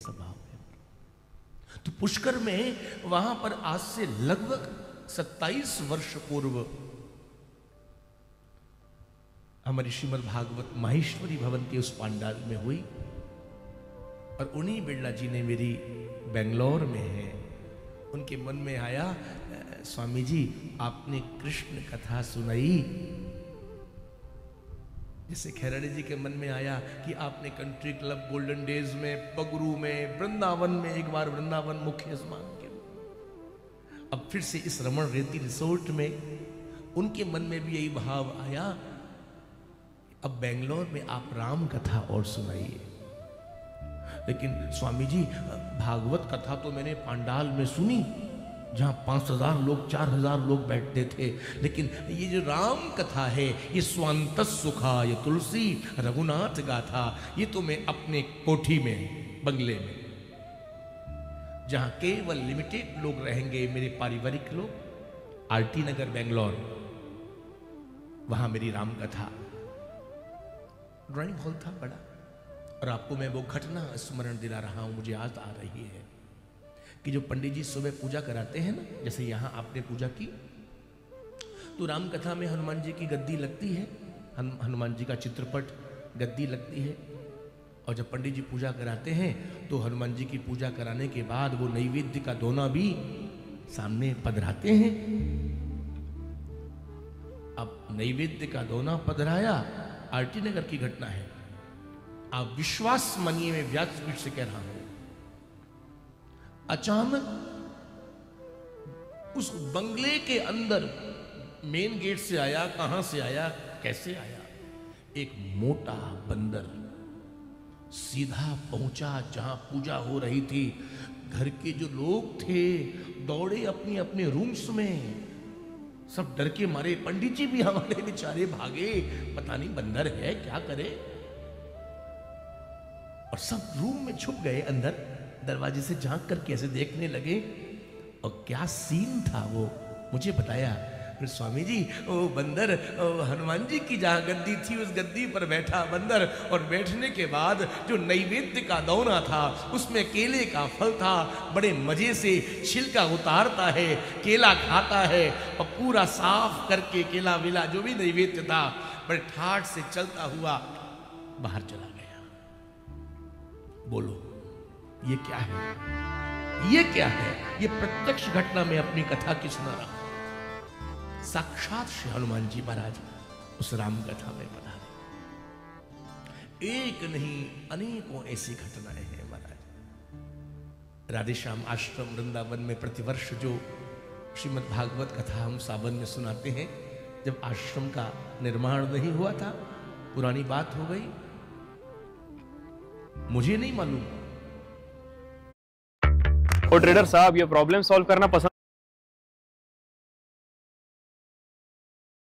स्वभाव है। तो पुष्कर में वहां पर आज से लगभग 27 वर्ष पूर्व हमारी श्रीमद् भागवत माहेश्वरी भवन के उस पांडाल में हुई। और उन्हीं बिरला जी ने मेरी बेंगलोर में है, उनके मन में आया, स्वामी जी आपने कृष्ण कथा सुनाई। जैसे खैराड़े जी के मन में आया कि आपने कंट्री क्लब, गोल्डन डेज में, पगरू में, वृंदावन में, एक बार वृंदावन मुख्य यजमान के, अब फिर से इस रमण रेती रिसोर्ट में, उनके मन में भी यही भाव आया, अब बेंगलोर में आप राम कथा और सुनाइए। लेकिन स्वामी जी भागवत कथा तो मैंने पांडाल में सुनी जहां 5000 लोग, 4000 लोग बैठते थे, लेकिन ये जो राम कथा है, ये स्वांत सुखा, ये तुलसी रघुनाथ गाथा, ये तो मैं अपने कोठी में, बंगले में, जहां केवल लिमिटेड लोग रहेंगे, मेरे पारिवारिक लोग, आरटी नगर बेंगलोर, वहां मेरी राम कथा। ड्राइंग हॉल था बड़ा, और आपको मैं वो घटना स्मरण दिला रहा हूं, मुझे याद आ रही है कि जो पंडित जी सुबह पूजा कराते हैं ना, जैसे यहां आपने पूजा की, तो राम कथा में हनुमान जी की गद्दी लगती है, हनुमान जी का चित्रपट, गद्दी लगती है। और जब पंडित जी पूजा कराते हैं तो हनुमान जी की पूजा कराने के बाद वो नैवेद्य का दोना भी सामने पधराते हैं। अब नैवेद्य का दोना पधराया, आरटी नगर की घटना है, आप विश्वास मानिए, मैं व्यासपीठ से कह रहा हूं, अचानक उस बंगले के अंदर मेन गेट से आया, कहां से आया, कैसे आया, एक मोटा बंदर सीधा पहुंचा जहां पूजा हो रही थी। घर के जो लोग थे दौड़े अपने अपने रूम्स में, सब डर के मारे, पंडित जी भी हमारे बेचारे भागे, पता नहीं बंदर है क्या करे, और सब रूम में छुप गए, अंदर दरवाजे से झांक करके ऐसे देखने लगे। और क्या सीन था वो मुझे बताया, फिर स्वामी जी वो बंदर हनुमान जी की जहां गद्दी थी उस गद्दी पर बैठा बंदर, और बैठने के बाद जो नैवेद्य का दौना था उसमें केले का फल था, बड़े मजे से छिलका उतारता है, केला खाता है, और पूरा साफ करके केला विला जो भी नैवेद्य था बड़े ठाठ से चलता हुआ बाहर चला गया। बोलो ये क्या है, ये क्या है? ये प्रत्यक्ष घटना में अपनी कथा की सुना रहा हूं। साक्षात श्री हनुमान जी महाराज उस राम कथा में पधारे। एक नहीं अनेकों ऐसी घटनाएं हैं महाराज। राधेश्याम आश्रम वृंदावन में प्रतिवर्ष जो श्रीमद् भागवत कथा हम सावन में सुनाते हैं, जब आश्रम का निर्माण नहीं हुआ था, पुरानी बात हो गई, मुझे नहीं मालूम। और ट्रेडर साहब ये प्रॉब्लम सॉल्व करना पसंद